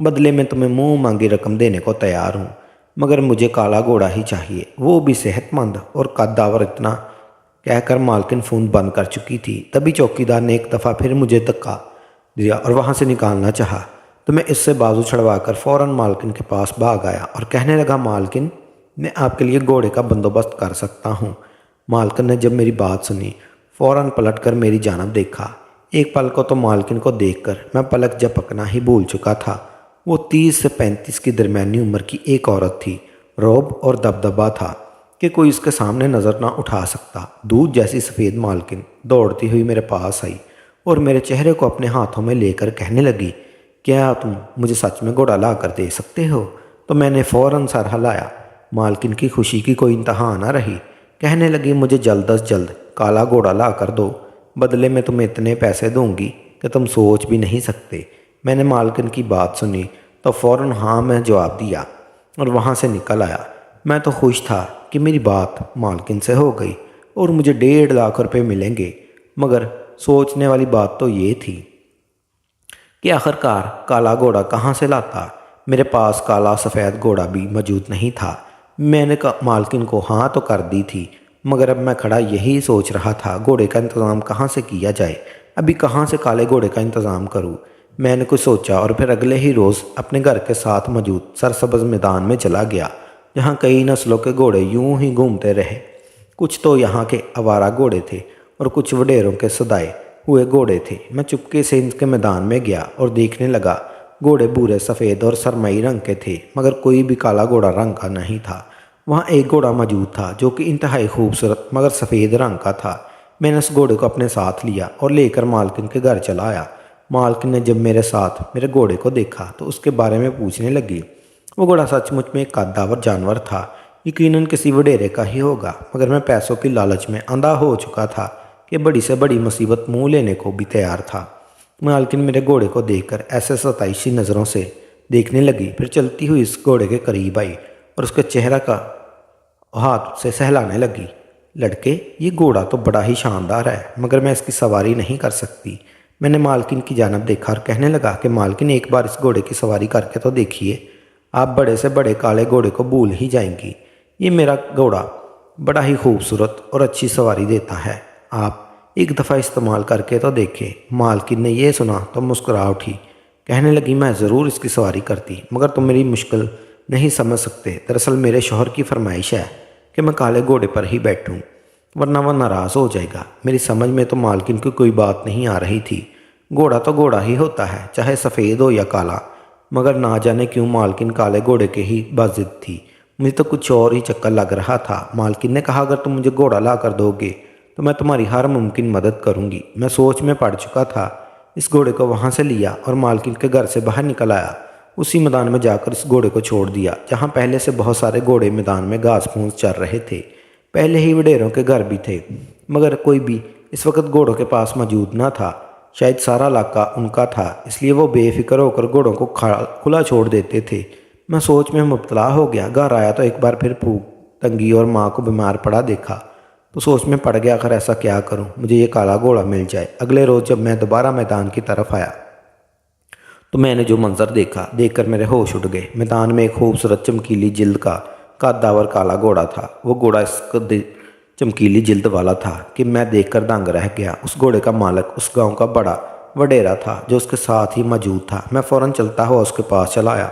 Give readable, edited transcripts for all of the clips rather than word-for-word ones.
بدلے میں تمہیں منہ مانگی رقم دینے کو تیار ہوں، مگر مجھے کالا گھوڑا ہی چاہیے، وہ بھی صحت مند اور قداور۔ اتنا کہہ کر مالکن فون بند کر چکی تھی۔ تبھی چوکیدار نے ایک دفعہ پھر مجھے دھکا دیا اور وہاں سے نکالنا چاہا، تو میں اس سے بازو چھڑوا کر فوراً مالکن کے پاس بھاگ آیا اور کہنے لگا، مالکن میں آپ کے لیے گھوڑے کا بندوبست کر سکتا ہوں۔ مالکن نے جب میری بات سنی فوراً پلٹ کر میری جانب دیکھا۔ ایک پل کو تو مالکن کو دیکھ کر میں پلک جھپکنا ہی بھول چکا تھا۔ وہ 30 سے 35 کی درمیانی عمر کی ایک عورت تھی۔ رعب اور دبدبا تھا کہ کوئی اس کے سامنے نظر نہ اٹھا سکتا۔ دودھ جیسی سفید مالکن دوڑتی ہوئی میرے پاس آئی اور میرے چہرے کو اپنے ہاتھوں میں لے کر کہنے لگی، کیا تم مجھے سچ میں گھوڑا لا کر دے سکتے ہو؟ تو میں نے فوراً سر ہلایا۔ مالکن کی خوشی کی کوئی انتہا نہ رہی۔ کہنے لگی، مجھے جلد از جلد کالا گھوڑا لا کر دو، بدلے میں تمہیں اتنے پیسے دوں گی کہ تم سوچ بھی نہیں سکتے۔ میں نے مالکن کی بات سنی تو فوراً ہاں میں جواب دیا اور وہاں سے نکل آیا۔ میں تو خوش تھا کہ میری بات مالکن سے ہو گئی اور مجھے 1.5 روپے ملیں گے، مگر سوچنے والی بات تو یہ تھی کہ آخرکار کالا گھوڑا کہاں سے لاتا۔ میرے پاس کالا سفید گھوڑا بھی موجود نہیں تھا۔ میں نے مالکن کو ہاں تو کر دی تھی، مگر اب میں کھڑا یہی سوچ رہا تھا، گھوڑے کا انتظام کہاں سے کیا جائے؟ ابھی کہاں سے کالے گھوڑے کا انتظام کروں؟ میں نے کچھ سوچا اور پھر اگلے ہی روز اپنے گھر کے ساتھ موجود سرسبز میدان میں چلا گیا، جہاں کئی نسلوں کے گھوڑے یوں ہی گھومتے رہے۔ کچھ تو یہاں کے آوارہ گھوڑے تھے اور کچھ وڈیروں کے سدائے ہوئے گھوڑے تھے۔ میں چپکے سے ان کے میدان میں گیا اور دیکھنے لگا۔ گھوڑے بھورے، سفید اور سرمئی رنگ کے تھے، مگر کوئی بھی کالا گھوڑا رنگ کا نہیں تھا۔ وہاں ایک گھوڑا موجود تھا جو کہ انتہائی خوبصورت مگر سفید رنگ کا تھا۔ میں نے اس گھوڑے کو اپنے ساتھ لیا اور لے کر مالکن کے گھر چلا آیا۔ مالکن نے جب میرے ساتھ میرے گھوڑے کو دیکھا تو اس کے بارے میں پوچھنے لگی۔ وہ گھوڑا سچ مچ میں ایک قداور جانور تھا، یقیناً کسی وڈیرے کا ہی ہوگا، مگر میں پیسوں کی لالچ میں اندھا ہو چکا تھا کہ بڑی سے بڑی مصیبت منہ لینے کو بھی تیار تھا۔ مالکن میرے گھوڑے کو دیکھ کر ایسے ستائشی نظروں سے دیکھنے لگی، پھر چلتی ہوئی اس گھوڑے کے قریب آئی اور اس کے چہرہ کا ہاتھ سے سہلانے لگی۔ لڑکے، یہ گھوڑا تو بڑا ہی شاندار ہے، مگر میں اس کی سواری نہیں کر سکتی۔ میں نے مالکن کی جانب دیکھا اور کہنے لگا کہ مالکن ایک بار اس گھوڑے کی سواری کر کے تو دیکھیے، آپ بڑے سے بڑے کالے گھوڑے کو بھول ہی جائیں گی۔ یہ میرا گھوڑا بڑا ہی خوبصورت اور اچھی سواری دیتا ہے، آپ ایک دفعہ استعمال کر کے تو دیکھیں۔ مالکن نے یہ سنا تو مسکرا اٹھی، کہنے لگی، میں ضرور اس کی سواری کرتی، مگر تم میری مشکل نہیں سمجھ سکتے۔ دراصل میرے شوہر کی فرمائش ہے کہ میں کالے گھوڑے پر ہی بیٹھوں، ورنہ وہ ناراض ہو جائے گا۔ میری سمجھ میں تو مالکن کی کوئی بات نہیں آ رہی تھی۔ گھوڑا تو گھوڑا ہی ہوتا ہے، چاہے سفید ہو یا کالا، مگر نہ جانے کیوں مالکن کالے گھوڑے کے ہی باضد تھی۔ مجھے تو کچھ اور ہی چکر لگ رہا تھا۔ مالکن نے کہا، اگر تم مجھے گھوڑا لا کر دو گے تو میں تمہاری ہر ممکن مدد کروں گی۔ میں سوچ میں پڑ چکا تھا۔ اس گھوڑے کو وہاں سے لیا اور مالکن کے گھر سے باہر نکل آیا۔ اسی میدان میں جا کر اس گھوڑے کو چھوڑ دیا جہاں پہلے سے بہت سارے گھوڑے میدان میں گھاس پھوس چر رہے تھے۔ پہلے ہی وڈیروں کے گھر بھی تھے، مگر کوئی بھی اس وقت گھوڑوں کے پاس موجود نہ تھا۔ شاید سارا علاقہ ان کا تھا، اس لیے وہ بے فکر ہو کر گھوڑوں کو کھلا چھوڑ دیتے تھے۔ میں سوچ میں مبتلا ہو گیا۔ گھر آیا تو ایک بار پھر بھوک تنگی اور ماں کو بیمار پڑا دیکھا تو سوچ میں پڑ گیا، آخر ایسا کیا کروں مجھے یہ کالا گھوڑا مل جائے۔ اگلے روز جب میں دوبارہ میدان کی طرف آیا تو میں نے جو منظر دیکھا، دیکھ کر میرے ہوش اٹھ گئے۔ میدان میں ایک خوبصورت چمکیلی جلد کا قداور کالا گھوڑا تھا۔ وہ گھوڑا اس قدر چمکیلی جلد والا تھا کہ میں دیکھ کر دنگ رہ گیا۔ اس گھوڑے کا مالک اس گاؤں کا بڑا وڈیرا تھا جو اس کے ساتھ ہی موجود تھا۔ میں فوراً چلتا ہوا اس کے پاس چلا آیا۔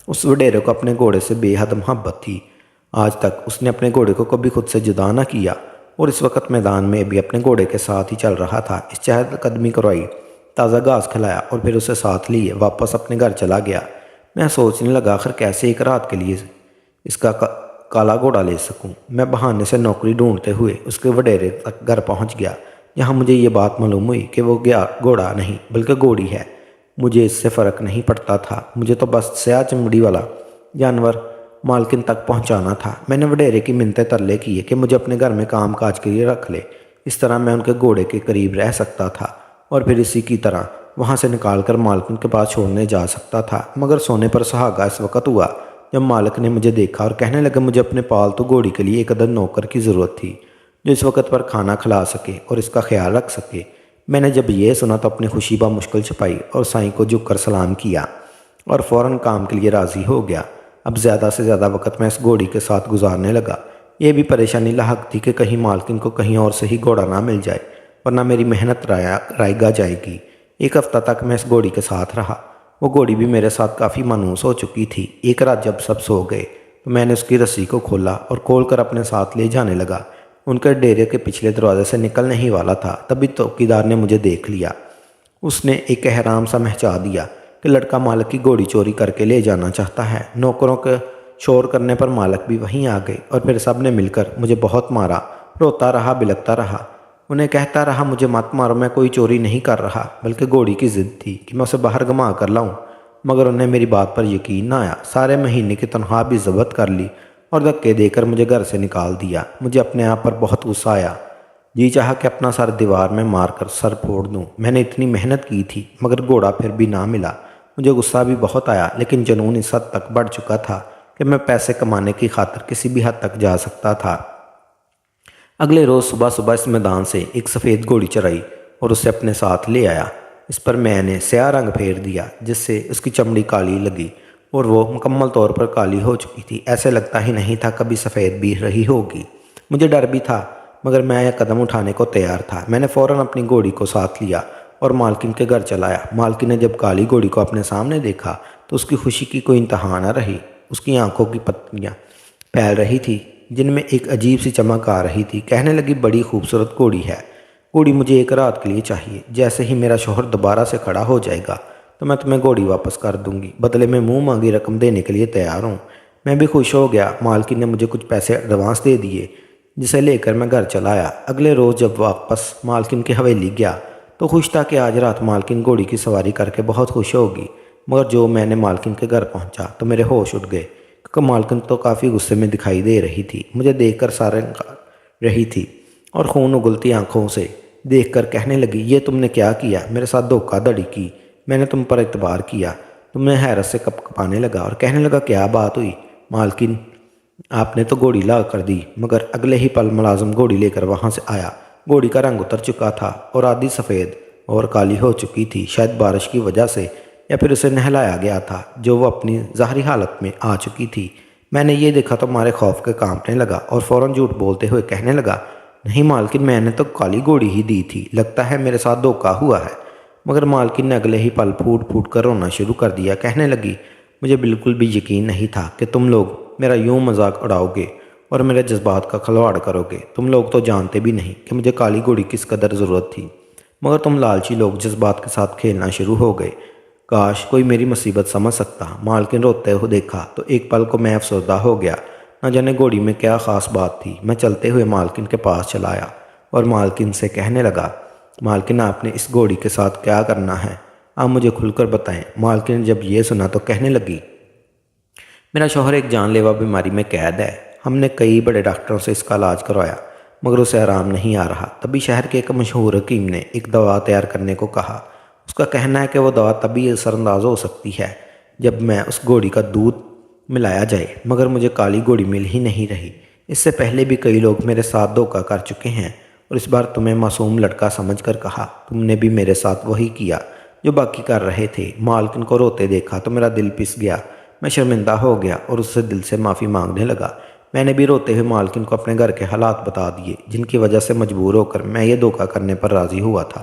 اس وڈیرے کو اپنے گھوڑے سے بے حد محبت تھی۔ آج تک اس نے اپنے گھوڑے کو کبھی خود سے جدا نہ کیا اور اس وقت میدان میں بھی اپنے گھوڑے کے ساتھ ہی چل رہا تھا۔ اس چہل قدمی کروائی، تازہ گھاس کھلایا اور پھر اسے ساتھ لیے واپس اپنے گھر چلا گیا۔ میں سوچنے لگا، آخر کیسے ایک رات کے لیے اس کا کالا گھوڑا لے سکوں۔ میں بہانے سے نوکری ڈھونڈتے ہوئے اس کے وڈیرے تک گھر پہنچ گیا، جہاں مجھے یہ بات معلوم ہوئی کہ وہ گھوڑا نہیں بلکہ گھوڑی ہے۔ مجھے اس سے فرق نہیں پڑتا تھا، مجھے تو بس سیاہ چمڑی والا جانور مالکن تک پہنچانا تھا۔ میں نے وڈیرے کی منتیں ترلے کیے کہ مجھے اپنے گھر میں کام کاج کے لیے رکھ لے، اس طرح میں ان کے گھوڑے کے قریب رہ سکتا تھا اور پھر اسی کی طرح وہاں سے نکال کر مالکن کے پاس چھوڑنے جا سکتا تھا۔ مگر سونے پر سہاگا اس وقت ہوا جب مالک نے مجھے دیکھا اور کہنے لگا، مجھے اپنے پالتو گھوڑی کے لیے ایک عدد نوکر کی ضرورت تھی جو اس وقت پر کھانا کھلا سکے اور اس کا خیال رکھ سکے۔ میں نے جب یہ سنا تو اپنی خوشی بہ مشکل چھپائی اور سائیں کو جھک کر سلام کیا۔ اور فوراً کام کے لیے راضی ہو گیا۔ اب زیادہ سے زیادہ وقت میں اس گھوڑی کے ساتھ گزارنے لگا۔ یہ بھی پریشانی لاحق تھی کہ کہیں مالکن کو کہیں اور سے ہی گھوڑا نہ مل جائے، ورنہ میری محنت رائگاں جائے گی۔ ایک ہفتہ تک میں اس گھوڑی کے ساتھ رہا۔ وہ گھوڑی بھی میرے ساتھ کافی مانوس ہو چکی تھی۔ ایک رات جب سب سو گئے تو میں نے اس کی رسی کو کھولا اور کھول کر اپنے ساتھ لے جانے لگا۔ ان کے ڈیرے کے پچھلے دروازے سے نکلنے ہی والا تھا، تبھی چوکیدار نے مجھے دیکھ لیا۔ اس نے ایک احرام سا مہچا دیا کہ لڑکا مالک کی گھوڑی چوری کر کے لے جانا چاہتا ہے۔ نوکروں کے شور کرنے پر مالک بھی وہیں آ گئے اور پھر سب نے مل کر مجھے بہت مارا۔ روتا رہا، بلکتا رہا، انہیں کہتا رہا مجھے مت مارو، میں کوئی چوری نہیں کر رہا، بلکہ گھوڑی کی ضد تھی کہ میں اسے باہر گھما کر لاؤں۔ مگر انہیں میری بات پر یقین نہ آیا۔ سارے مہینے کی تنخواہ بھی ضبط کر لی اور دھکے دے کر مجھے گھر سے نکال دیا۔ مجھے اپنے آپ پر بہت غصہ آیا۔ جی چاہا کہ اپنا سر دیوار میں مار کر سر پھوڑ دوں۔ میں نے اتنی محنت کی تھی مگر گھوڑا پھر بھی نہ ملا۔ مجھے غصہ بھی بہت آیا، لیکن جنون اس حد تک بڑھ چکا تھا کہ میں پیسے کمانے کی خاطر کسی بھی حد تک جا سکتا تھا۔ اگلے روز صبح صبح اس میدان سے ایک سفید گھوڑی چرائی اور اسے اپنے ساتھ لے آیا۔ اس پر میں نے سیاہ رنگ پھیر دیا جس سے اس کی چمڑی کالی لگی اور وہ مکمل طور پر کالی ہو چکی تھی۔ ایسے لگتا ہی نہیں تھا کبھی سفید بھی رہی ہوگی۔ مجھے ڈر بھی تھا مگر میں یہ قدم اٹھانے کو تیار تھا۔ میں نے فوراً اپنی گھوڑی کو ساتھ لیا اور مالکن کے گھر چلایا۔ مالکن نے جب کالی گھوڑی کو اپنے سامنے دیکھا تو اس کی خوشی کی کوئی انتہا نہ رہی۔ اس کی آنکھوں کی پتیاں پھیل رہی تھی جن میں ایک عجیب سی چمک آ رہی تھی۔ کہنے لگی بڑی خوبصورت گھوڑی ہے، گھوڑی مجھے ایک رات کے لیے چاہیے۔ جیسے ہی میرا شوہر دوبارہ سے کھڑا ہو جائے گا تو میں تمہیں گھوڑی واپس کر دوں گی، بدلے میں منہ مانگی رقم دینے کے لیے تیار ہوں۔ میں بھی خوش ہو گیا۔ مالکن نے مجھے کچھ پیسے ایڈوانس دے دیے جسے لے کر میں گھر چلا آیا۔ اگلے روز جب واپس مالکن کی حویلی گیا تو خوش تھا کہ آج رات مالکن گھوڑی کی سواری کر کے بہت خوش ہوگی۔ مگر جو میں نے مالکن کے گھر پہنچا تو میرے ہوش اٹھ گئے کیونکہ مالکن تو کافی غصے میں دکھائی دے رہی تھی۔ مجھے دیکھ کر سارے رہی تھی اور خون اگلتی آنکھوں سے دیکھ کر کہنے لگی یہ تم نے کیا کیا؟ میرے ساتھ دھوکہ دھڑی کی، میں نے تم پر اعتبار کیا۔ تم نے حیرت سے کپ کپانے لگا اور کہنے لگا کیا بات ہوئی؟ مالکن آپ نے تو گھوڑی لا کر دی۔ مگر اگلے ہی پل ملازم گھوڑی لے کر وہاں سے آیا۔ گھوڑی کا رنگ اتر چکا تھا اور آدھی سفید اور کالی ہو چکی تھی، شاید بارش کی وجہ سے یا پھر اسے نہلایا گیا تھا جو وہ اپنی ظاہری حالت میں آ چکی تھی۔ میں نے یہ دیکھا تو ہمارے خوف کے کانپنے لگا اور فوراً جھوٹ بولتے ہوئے کہنے لگا نہیں مالکن میں نے تو کالی گھوڑی ہی دی تھی، لگتا ہے میرے ساتھ دھوکہ ہوا ہے۔ مگر مالکن نے اگلے ہی پل پھوٹ پھوٹ کر رونا شروع کر دیا۔ کہنے لگی مجھے بالکل بھی یقین نہیں تھا کہ تم لوگ میرا یوں مذاق اڑاؤ گے اور میرے جذبات کا کھلواڑ کرو گے۔ تم لوگ تو جانتے بھی نہیں کہ مجھے کالی گھوڑی کس قدر ضرورت تھی، مگر تم لالچی لوگ جذبات کے ساتھ کھیلنا شروع ہو گئے۔ کاش کوئی میری مصیبت سمجھ سکتا۔ مالکن روتے ہوئے دیکھا تو ایک پل کو میں افسردہ ہو گیا، نہ جانے گھوڑی میں کیا خاص بات تھی۔ میں چلتے ہوئے مالکن کے پاس چلا آیا اور مالکن سے کہنے لگا مالکن آپ نے اس گھوڑی کے ساتھ کیا کرنا ہے؟ آپ مجھے کھل کر بتائیں۔ مالکن نے جب یہ سنا تو کہنے لگی میرا شوہر ایک جان لیوا بیماری میں قید ہے، ہم نے کئی بڑے ڈاکٹروں سے اس کا علاج کروایا مگر اسے آرام نہیں آ رہا۔ تبھی شہر کے ایک مشہور حکیم نے ایک دوا تیار کرنے کو کہا۔ اس کا کہنا ہے کہ وہ دوا تبھی اثر انداز ہو سکتی ہے جب میں اس گھوڑی کا دودھ ملایا جائے، مگر مجھے کالی گھوڑی مل ہی نہیں رہی۔ اس سے پہلے بھی کئی لوگ میرے ساتھ دھوکہ کر چکے ہیں اور اس بار تمہیں معصوم لڑکا سمجھ کر کہا۔ تم نے بھی میرے ساتھ وہی کیا جو باقی کر رہے تھے۔ مالکن کو روتے دیکھا تو میرا دل پس گیا۔ میں شرمندہ ہو گیا اور اس سے دل سے معافی مانگنے لگا۔ میں نے بھی روتے ہوئے مالکن کو اپنے گھر کے حالات بتا دیے جن کی وجہ سے مجبور ہو کر میں یہ دھوکہ کرنے پر راضی ہوا تھا۔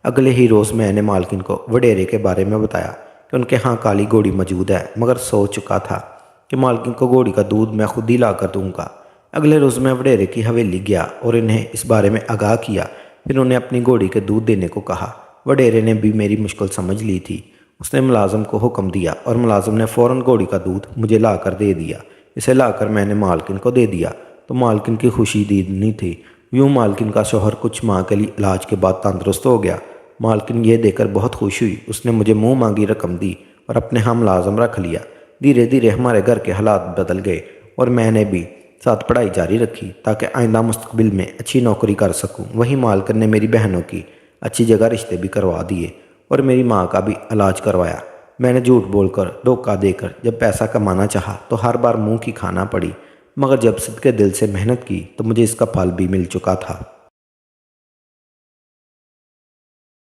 اگلے ہی روز میں نے مالکن کو وڈیرے کے بارے میں بتایا کہ ان کے ہاں کالی گھوڑی موجود ہے، مگر سوچ چکا تھا کہ مالکن کو گھوڑی کا دودھ میں خود ہی لا کر دوں گا۔ اگلے روز میں وڈیرے کی حویلی گیا اور انہیں اس بارے میں آگاہ کیا، پھر انہیں اپنی گھوڑی کے دودھ دینے کو کہا۔ وڈیرے نے بھی میری مشکل سمجھ لی تھی۔ اس نے ملازم کو حکم دیا اور ملازم نے فوراً گھوڑی کا دودھ مجھے لا کر دے دیا۔ اسے لا کر میں نے مالکن کو دے دیا تو مالکن کی خوشی دیدنی تھی۔ یوں مالکن کا شوہر کچھ ماہ کے لیے علاج کے بعد تندرست ہو گیا۔ مالکن یہ دیکھ کر بہت خوش ہوئی۔ اس نے مجھے منہ مانگی رقم دی اور اپنے ہاں ملازم رکھ لیا۔ دھیرے دھیرے ہمارے گھر کے حالات بدل گئے اور میں نے بھی ساتھ پڑھائی جاری رکھی تاکہ آئندہ مستقبل میں اچھی نوکری کر سکوں۔ وہیں مالکن نے میری بہنوں کی اچھی جگہ رشتے بھی کروا دیے اور میری ماں کا بھی علاج کروایا۔ میں نے جھوٹ بول کر دھوکہ دے کر جب پیسہ کمانا چاہا تو ہر بار منہ کی کھانا پڑی، مگر جب صدقے دل سے محنت کی تو مجھے اس کا پھل بھی مل چکا تھا۔